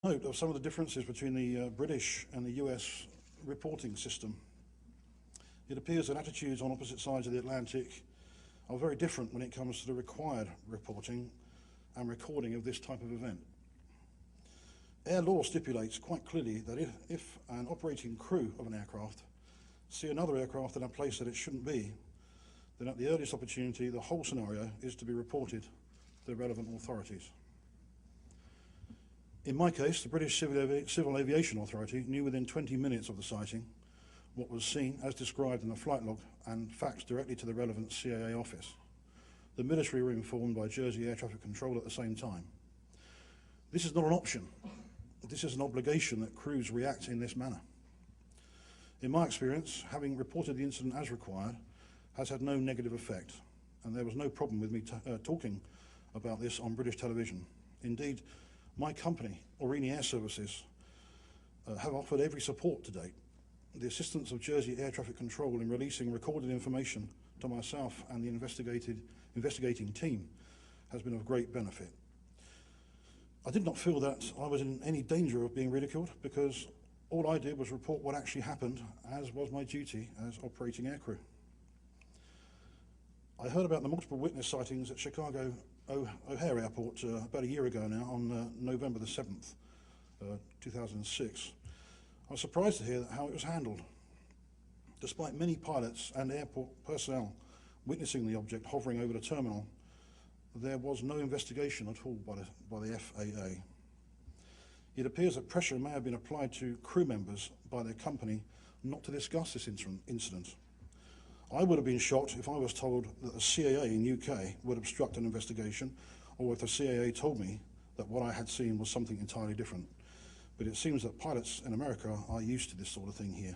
Note of some of the differences between the British and the US reporting system. It appears that attitudes on opposite sides of the Atlantic are very different when it comes to the required reporting and recording of this type of event. Air law stipulates quite clearly that if an operating crew of an aircraft see another aircraft in a place that it shouldn't be, then at the earliest opportunity the whole scenario is to be reported to the relevant authorities. In my case, the British Civil Aviation Authority knew within 20 minutes of the sighting what was seen as described in the flight log and faxed directly to the relevant CAA office. The military were informed by Jersey Air Traffic Control at the same time. This is not an option. This is an obligation that crews react in this manner. In my experience, having reported the incident as required has had no negative effect, and there was no problem with me talking about this on British television. Indeed, my company, Aurigny Air Services, have offered every support to date. The assistance of Jersey Air Traffic Control in releasing recorded information to myself and the investigating team has been of great benefit. I did not feel that I was in any danger of being ridiculed because all I did was report what actually happened, as was my duty as operating aircrew. I heard about the multiple witness sightings at Chicago O'Hare Airport about a year ago now, on November the 7th, 2006. I was surprised to hear how it was handled. Despite many pilots and airport personnel witnessing the object hovering over the terminal, there was no investigation at all by the FAA. It appears that pressure may have been applied to crew members by their company not to discuss this incident. I would have been shocked if I was told that the CAA in UK would obstruct an investigation, or if the CAA told me that what I had seen was something entirely different. But it seems that pilots in America are used to this sort of thing here.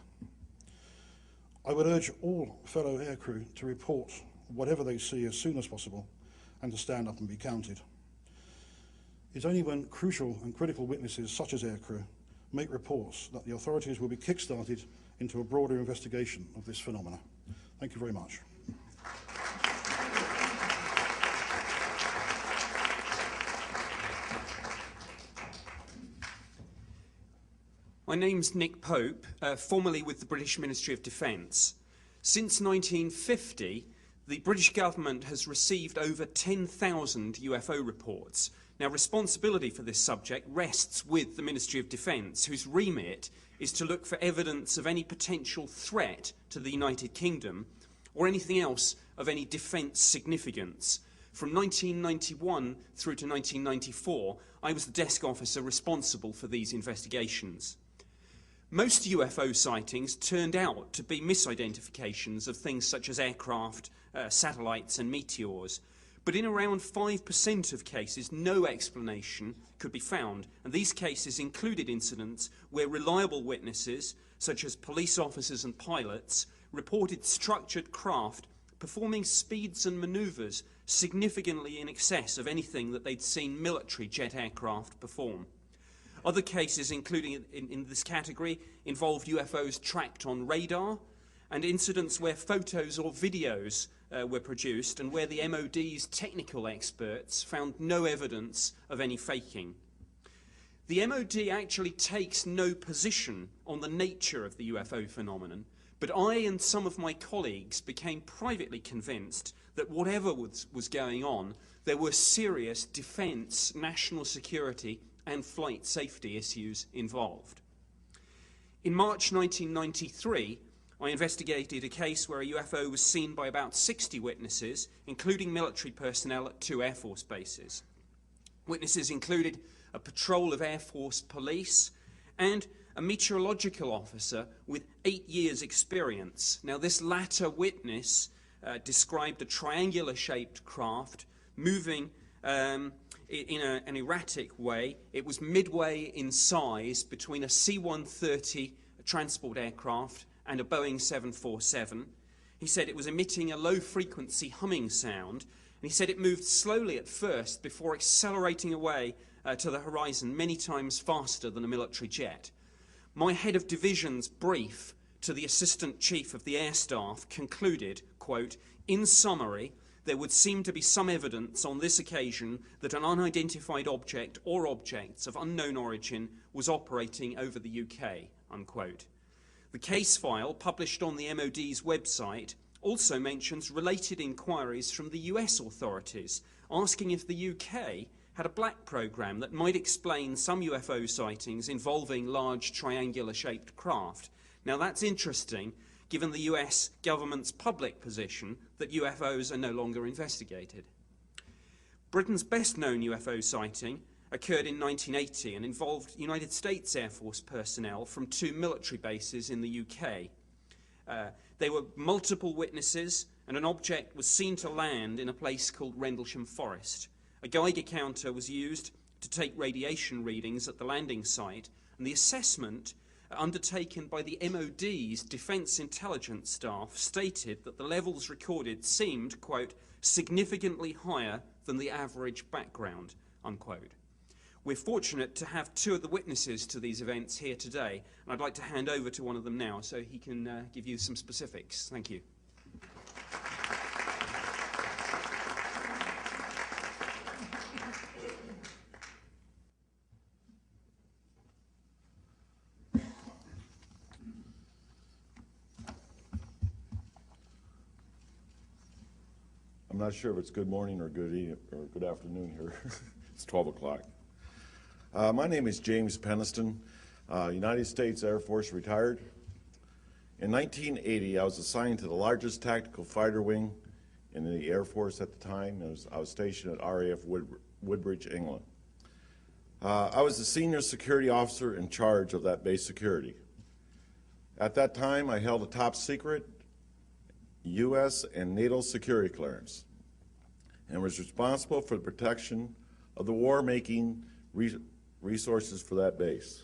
I would urge all fellow aircrew to report whatever they see as soon as possible and to stand up and be counted. It's only when crucial and critical witnesses such as aircrew make reports that the authorities will be kick-started into a broader investigation of this phenomena. Thank you very much. My name's Nick Pope, formerly with the British Ministry of Defence. Since 1950, the British government has received over 10,000 UFO reports. Now, responsibility for this subject rests with the Ministry of Defence, whose remit is to look for evidence of any potential threat to the United Kingdom or anything else of any defence significance. From 1991 through to 1994, I was the desk officer responsible for these investigations. Most UFO sightings turned out to be misidentifications of things such as aircraft, satellites and meteors. But in around 5% of cases, no explanation could be found. And these cases included incidents where reliable witnesses, such as police officers and pilots, reported structured craft performing speeds and manoeuvres significantly in excess of anything that they'd seen military jet aircraft perform. Other cases, including in this category, involved UFOs tracked on radar and incidents where photos or videos were produced and where the MOD's technical experts found no evidence of any faking. The MOD actually takes no position on the nature of the UFO phenomenon, but I and some of my colleagues became privately convinced that whatever was going on, there were serious defence, national security and flight safety issues involved. In March 1993, I investigated a case where a UFO was seen by about 60 witnesses, including military personnel at 2 Air Force bases. Witnesses included a patrol of Air Force police and a meteorological officer with 8 years' experience. Now, this latter witness described a triangular-shaped craft moving in an erratic way. It was midway in size between a C-130 transport aircraft and a Boeing 747. He said it was emitting a low-frequency humming sound, and he said it moved slowly at first before accelerating away to the horizon many times faster than a military jet. My head of division's brief to the Assistant Chief of the Air Staff concluded, quote, "In summary, there would seem to be some evidence on this occasion that an unidentified object or objects of unknown origin was operating over the UK, unquote. The case file published on the MOD's website also mentions related inquiries from the US authorities, asking if the UK had a black program that might explain some UFO sightings involving large triangular-shaped craft. Now that's interesting, given the US government's public position that UFOs are no longer investigated. Britain's best-known UFO sighting occurred in 1980 and involved United States Air Force personnel from 2 military bases in the UK. There were multiple witnesses, and an object was seen to land in a place called Rendlesham Forest. A Geiger counter was used to take radiation readings at the landing site, and the assessment undertaken by the MOD's Defence Intelligence staff stated that the levels recorded seemed, quote, significantly higher than the average background, unquote. We're fortunate to have 2 of the witnesses to these events here today, and I'd like to hand over to one of them now so he can give you some specifics. Thank you. I'm not sure if it's good morning or good evening or good afternoon here. It's 12 o'clock. My name is James Peniston, United States Air Force retired. In 1980, I was assigned to the largest tactical fighter wing in the Air Force at the time. I was stationed at RAF Woodbridge, England. I was the senior security officer in charge of that base security. At that time, I held a top secret U.S. and NATO security clearance and was responsible for the protection of the war-making resources for that base.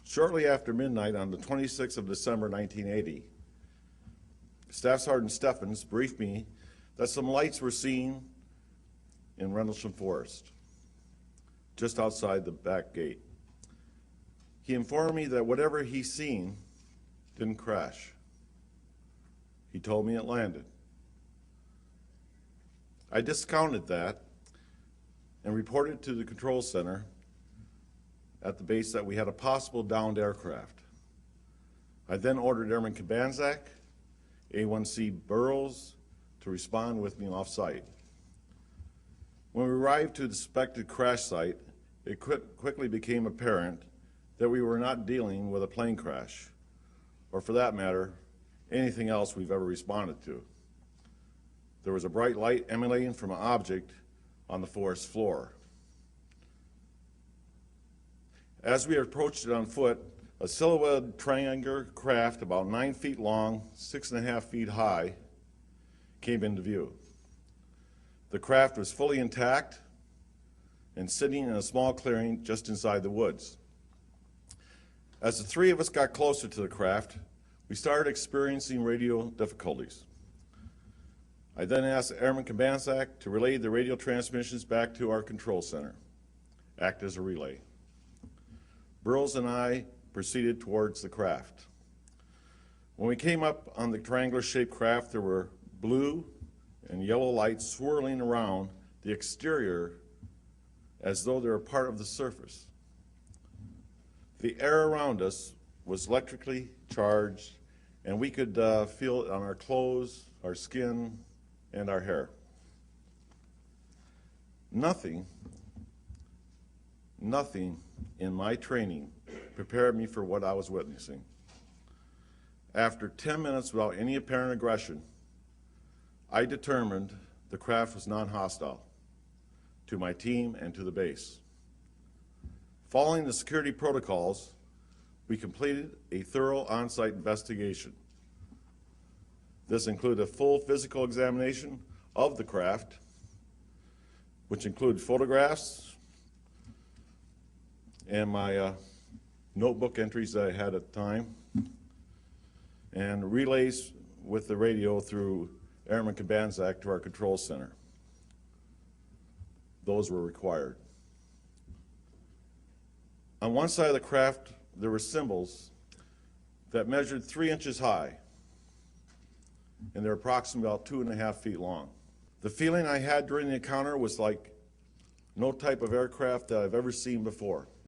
Shortly after midnight on the 26th of December 1980, Staff Sergeant Steffens briefed me that some lights were seen in Rendlesham Forest, just outside the back gate. He informed me that whatever he seen didn't crash. He told me it landed. I discounted that and reported to the control center at the base that we had a possible downed aircraft. I then ordered Airman Kabanzak, A1C Burroughs to respond with me off-site. When we arrived to the suspected crash site, it quickly became apparent that we were not dealing with a plane crash, or for that matter, anything else we've ever responded to. There was a bright light emanating from an object on the forest floor. As we approached it on foot, a silhouetted triangular craft about 9 feet long, 6.5 feet high, came into view. The craft was fully intact and sitting in a small clearing just inside the woods. As the 3 of us got closer to the craft, we started experiencing radio difficulties. I then asked Airman Kabanzak to relay the radio transmissions back to our control center, act as a relay. Burroughs and I proceeded towards the craft. When we came up on the triangular-shaped craft, there were blue and yellow lights swirling around the exterior as though they were part of the surface. The air around us was electrically charged, and we could feel it on our clothes, our skin, and our hair. Nothing in my training prepared me for what I was witnessing. After 10 minutes without any apparent aggression, I determined the craft was non-hostile to my team and to the base. Following the security protocols, we completed a thorough on-site investigation. This included a full physical examination of the craft, which included photographs and my notebook entries that I had at the time, and relays with the radio through Airman Kabanzak to our control center. Those were required. On one side of the craft, there were symbols that measured 3 inches high. and they're approximately about 2.5 feet long. The feeling I had during the encounter was like no type of aircraft that I've ever seen before.